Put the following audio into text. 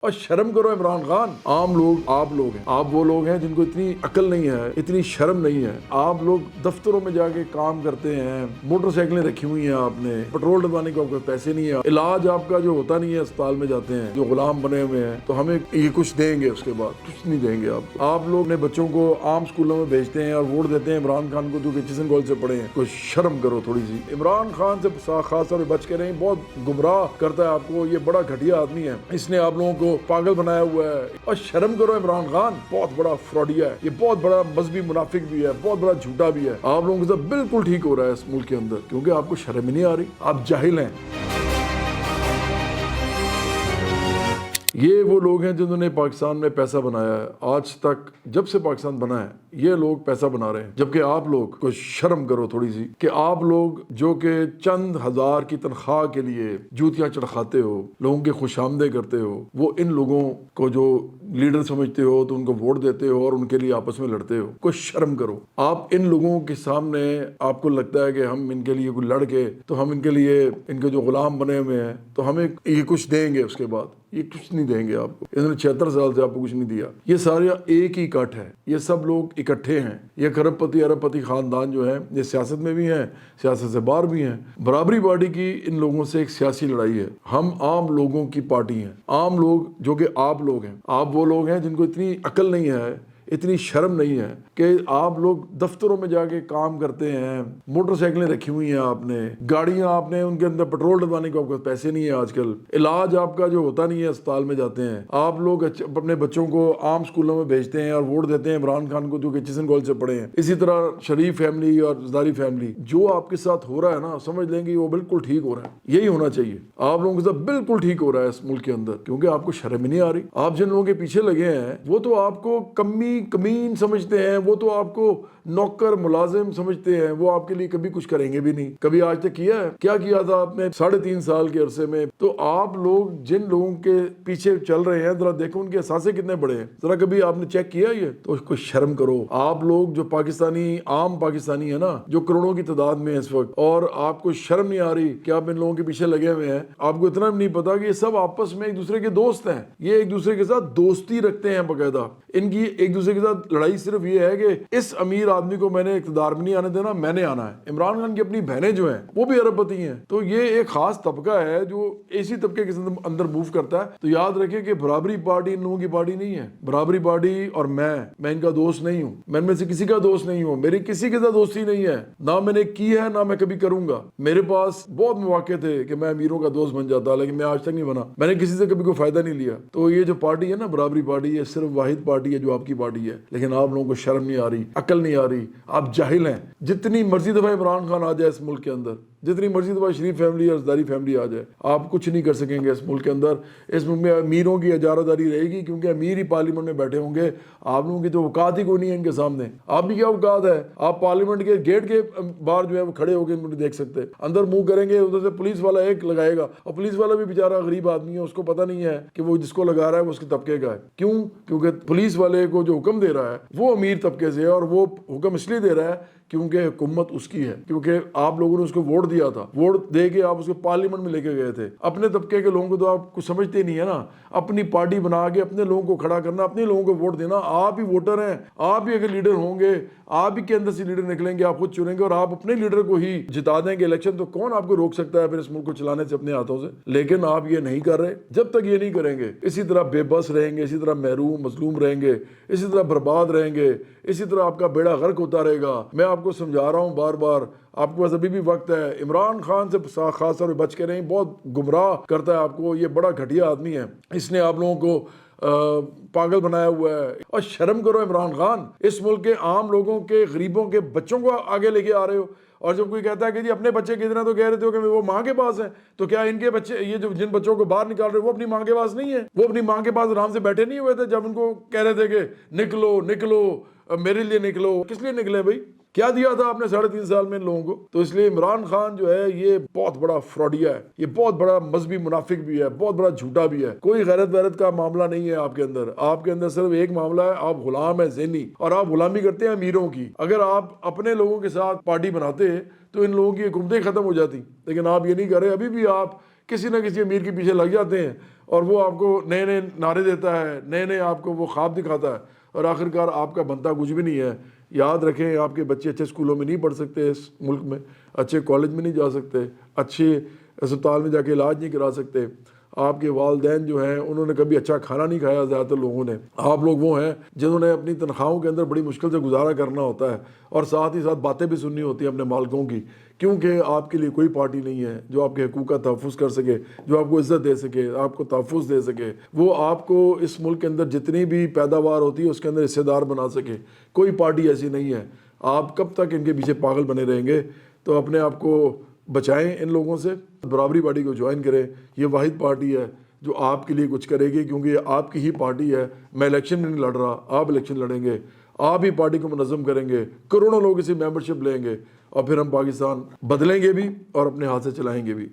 اور شرم کرو عمران خان. عام لوگ آپ لوگ ہیں, آپ وہ لوگ ہیں جن کو اتنی عقل نہیں ہے, اتنی شرم نہیں ہے. آپ لوگ دفتروں میں جا کے کام کرتے ہیں, موٹر سائیکلیں رکھی ہوئی ہیں آپ نے, پیٹرول ڈلوانے کو آپ کے پیسے نہیں ہیں, علاج آپ کا جو ہوتا نہیں ہے اسپتال میں جاتے ہیں, جو غلام بنے ہوئے ہیں, تو ہمیں یہ کچھ دیں گے, اس کے بعد کچھ نہیں دیں گے آپ کو. آپ لوگ نے بچوں کو عام اسکولوں میں بھیجتے ہیں اور ووٹ دیتے ہیں عمران خان کو جو کہ کچن کال سے پڑھے ہیں. کوئی شرم کرو تھوڑی سی. عمران خان سے خاص طور پہ بچ کے رہیں, بہت گمراہ کرتا ہے آپ کو, یہ بڑا گھٹیا آدمی ہے, اس نے آپ لوگوں کو پاگل بنایا ہوا ہے. اور شرم کرو عمران خان, بہت بڑا فراڈیا ہے, یہ بہت بڑا مذہبی منافق بھی ہے, بہت بڑا جھوٹا بھی ہے. آپ لوگوں کے ساتھ بالکل ٹھیک ہو رہا ہے اس ملک کے اندر, کیونکہ آپ کو شرم ہی نہیں آ رہی, آپ جاہل ہیں. یہ وہ لوگ ہیں جنہوں نے پاکستان میں پیسہ بنایا ہے. آج تک جب سے پاکستان بنا ہے یہ لوگ پیسہ بنا رہے ہیں, جبکہ آپ لوگ کو شرم کرو تھوڑی سی کہ آپ لوگ جو کہ چند ہزار کی تنخواہ کے لیے جوتیاں چڑھاتے ہو, لوگوں کے خوش آمدے کرتے ہو, وہ ان لوگوں کو جو لیڈر سمجھتے ہو تو ان کو ووٹ دیتے ہو اور ان کے لیے آپس میں لڑتے ہو. کوئی شرم کرو. آپ ان لوگوں کے سامنے آپ کو لگتا ہے کہ ہم ان کے لیے کوئی لڑ کے تو ہم ان کے لیے ان کے جو غلام بنے ہوئے ہیں تو ہمیں یہ کچھ دیں گے, اس کے بعد یہ کچھ نہیں دیں گے آپ کو. انہوں نے 76 سال سے آپ کو کچھ نہیں دیا. یہ سارے ایک ہی کٹ ہے, یہ سب لوگ اکٹھے ہیں. یہ کروڑ پتی ارب پتی خاندان جو ہے یہ سیاست میں بھی ہیں, سیاست سے باہر بھی ہیں. برابری پارٹی کی ان لوگوں سے ایک سیاسی لڑائی ہے. ہم عام لوگوں کی پارٹی ہیں, عام لوگ جو کہ آپ لوگ ہیں. آپ وہ لوگ ہیں جن کو اتنی عقل نہیں ہے, اتنی شرم نہیں ہے کہ آپ لوگ دفتروں میں جا کے کام کرتے ہیں, موٹر سائیکلیں رکھی ہوئی ہیں آپ نے, گاڑیاں آپ نے, ان کے اندر پیٹرول ڈلوانے کو آپ کے پیسے نہیں ہیں. آج کل علاج آپ کا جو ہوتا نہیں ہے اسپتال میں جاتے ہیں. آپ لوگ اپنے بچوں کو عام اسکولوں میں بھیجتے ہیں اور ووٹ دیتے ہیں عمران خان کو جو کہ کچن کال سے پڑھے ہیں. اسی طرح شریف فیملی اور زرداری فیملی, جو آپ کے ساتھ ہو رہا ہے نا, سمجھ لیں گے وہ بالکل ٹھیک ہو رہا ہے. یہی ہونا چاہیے. آپ لوگوں کے ساتھ بالکل ٹھیک ہو رہا ہے اس ملک کے اندر, کیونکہ آپ کو شرم ہی نہیں آ رہی. آپ جن لوگوں کے پیچھے لگے ہیں وہ تو آپ کو کمین سمجھتے ہیں, وہ تو آپ کو نوکر ملازم سمجھتے ہیں, وہ آپ کے لیے کبھی کچھ کریں گے بھی نہیں. کبھی آج تک کیا ہے؟ کیا کیا تھا آپ نے 3.5 سال کے عرصے میں؟ تو آپ لوگ جن لوگوں کے پیچھے چل رہے ہیں ذرا دیکھو ان کے احساسے کتنے بڑے ہیں, ذرا کبھی آپ نے چیک کیا یہ؟ تو اس کو شرم کرو. آپ لوگ جو پاکستانی عام پاکستانی ہے نا, جو کروڑوں کی تعداد میں اس وقت, اور آپ کو شرم نہیں آ رہی کہ آپ ان لوگوں کے پیچھے لگے ہوئے ہیں. آپ کو اتنا بھی نہیں پتا کہ یہ سب آپس میں ایک دوسرے کے دوست ہیں, یہ ایک دوسرے کے ساتھ دوستی رکھتے ہیں باقاعدہ. ان کی ایک دوسرے کے ساتھ لڑائی صرف یہ ہے کہ اس امیر آدمی کو میں نے اقتدار میں نہیں آنے دینا, میں نے آنا ہے. عمران خان کی اپنی بہنیں جو ہیں وہ بھی ارب پتی ہیں. تو یہ ایک خاص طبقہ ہے جو اسی طبقے کے اندر موو کرتا ہے. تو یاد رکھیں کہ برابری پارٹی ان لوگوں کی پارٹی نہیں ہے. برابری پارٹی اور میں ان کا دوست نہیں ہوں, میں ان میں سے کسی کا دوست نہیں ہوں, میری کسی کے ساتھ دوستی نہیں ہے, نہ میں نے کی ہے نہ میں کبھی کروں گا. میرے پاس بہت مواقع تھے کہ میں امیروں کا دوست بن جاتا, لیکن میں آج تک نہیں بنا. میں نے کسی سے کبھی کوئی فائدہ نہیں لیا. تو یہ جو پارٹی ہے نا برابری پارٹی, یہ صرف واحد پارٹی ہے جو آپ کی پارٹی ہے. لیکن آپ لوگوں کو شرم نہیں آ رہی, عقل نہیں آ رہی, آپ جاہل ہیں. جتنی مرضی دفعہ عمران خان آ جائے اس ملک کے اندر, جتنی مرضی دفعہ شریف فیملی اور زرداری فیملی آ جائے, آپ کچھ نہیں کر سکیں گے اس ملک کے اندر. اس ملک میں امیروں کی اجارہ داری رہے گی, کیونکہ امیر ہی پارلیمنٹ میں بیٹھے ہوں گے. آپ لوگوں کی تو اوقات ہی کوئی نہیں ہے ان کے سامنے. آپ بھی کیا اوقات ہے؟ آپ پارلیمنٹ کے گیٹ کے باہر جو ہے وہ کھڑے ہو کے ان کو نہیں دیکھ سکتے. اندر منہ کریں گے, ادھر سے پولیس والا ایک لگائے گا, اور پولیس والا بھی بیچارہ غریب آدمی ہے, اس کو پتہ نہیں ہے کہ وہ جس کو لگا رہا ہے وہ اس کے طبقے کا ہے. کیوں؟ کیونکہ پولیس والے کو جو حکم دے رہا ہے وہ امیر طبقے سے ہے, اور وہ حکم اس لیے دے رہا ہے کیونکہ حکومت اس کی ہے, کیونکہ آپ لوگوں نے اس کو ووٹ دیا تھا, ووٹ دے کے آپ اس کو پارلیمنٹ میں لے کے گئے تھے. اپنے طبقے کے لوگوں کو تو آپ کچھ سمجھتے نہیں ہے نا. اپنی پارٹی بنا کے اپنے لوگوں کو کھڑا کرنا, اپنے لوگوں کو ووٹ دینا. آپ ہی ووٹر ہیں, آپ ہی اگر لیڈر ہوں گے, آپ ہی کے اندر سے لیڈر نکلیں گے, آپ خود چنیں گے اور آپ اپنے لیڈر کو ہی جتا دیں گے الیکشن, تو کون آپ کو روک سکتا ہے پھر اس ملک کو چلانے سے اپنے ہاتھوں سے؟ لیکن آپ یہ نہیں کر رہے. جب تک یہ نہیں کریں گے اسی طرح بے بس رہیں گے, اسی طرح محروم مظلوم رہیں گے, اسی طرح برباد رہیں گے, اسی طرح آپ کا بیڑا غرق ہوتا رہے گا. میں آپ کو سمجھا رہا ہوں بار بار, آپ کے پاس ابھی بھی وقت ہے. عمران خان سے خاص طور پہ بچ کے رہیں, بہت گمراہ کرتا ہے آپ کو, یہ بڑا گھٹیا آدمی ہے. اس نے آپ لوگوں کو پاگل بنایا ہوا ہے. اور شرم کرو عمران خان, اس ملک کے عام لوگوں کے, غریبوں کے بچوں کو آگے لے کے آ رہے ہو. اور جب کوئی کہتا ہے کہ جی اپنے بچے کتنا, تو کہہ رہے تھے کہ وہ ماں کے پاس ہیں. تو کیا ان کے بچے, یہ جو جن بچوں کو باہر نکال رہے, وہ اپنی ماں کے پاس نہیں ہے؟ وہ اپنی ماں کے پاس آرام سے بیٹھے نہیں ہوئے تھے جب ان کو کہہ رہے تھے کہ نکلو نکلو, میرے لیے نکلو؟ کس لیے نکلے بھائی؟ کیا دیا تھا آپ نے 3.5 سال میں ان لوگوں کو؟ تو اس لیے عمران خان جو ہے یہ بہت بڑا فراڈیا ہے, یہ بہت بڑا مذہبی منافق بھی ہے, بہت بڑا جھوٹا بھی ہے. کوئی غیرت ویرت کا معاملہ نہیں ہے آپ کے اندر. آپ کے اندر صرف ایک معاملہ ہے, آپ غلام ہیں ذہنی, اور آپ غلامی کرتے ہیں امیروں کی. اگر آپ اپنے لوگوں کے ساتھ پارٹی بناتے تو ان لوگوں کی حکومتیں ختم ہو جاتی, لیکن آپ یہ نہیں کر رہے. ابھی بھی آپ کسی نہ کسی امیر کے پیچھے لگ جاتے ہیں اور وہ آپ کو نئے نئے نعرے دیتا ہے، نئے آپ کو وہ خواب دکھاتا ہے، اور آخرکار آپ کا بنتا کچھ بھی نہیں ہے۔ یاد رکھیں، آپ کے بچے اچھے اسکولوں میں نہیں پڑھ سکتے، اس ملک میں اچھے کالج میں نہیں جا سکتے، اچھے اسپتال میں جا کے علاج نہیں کرا سکتے۔ آپ کے والدین جو ہیں انہوں نے کبھی اچھا کھانا نہیں کھایا، زیادہ تر لوگوں نے۔ آپ لوگ وہ ہیں جنہوں نے اپنی تنخواہوں کے اندر بڑی مشکل سے گزارا کرنا ہوتا ہے، اور ساتھ ہی ساتھ باتیں بھی سننی ہوتی ہیں اپنے مالکوں کی، کیونکہ آپ کے لیے کوئی پارٹی نہیں ہے جو آپ کے حقوق کا تحفظ کر سکے، جو آپ کو عزت دے سکے، آپ کو تحفظ دے سکے، وہ آپ کو اس ملک کے اندر جتنی بھی پیداوار ہوتی ہے اس کے اندر حصے دار بنا سکے۔ کوئی پارٹی ایسی نہیں ہے۔ آپ کب تک ان کے پیچھے پاگل بنے رہیں گے؟ تو اپنے آپ کو بچائیں ان لوگوں سے، برابری پارٹی کو جوائن کریں۔ یہ واحد پارٹی ہے جو آپ کے لیے کچھ کرے گی، کیونکہ یہ آپ کی ہی پارٹی ہے۔ میں الیکشن میں نہیں لڑ رہا، آپ الیکشن لڑیں گے، آپ ہی پارٹی کو منظم کریں گے، کروڑوں لوگ اسی ممبرشپ لیں گے، اور پھر ہم پاکستان بدلیں گے بھی اور اپنے ہاتھ سے چلائیں گے بھی۔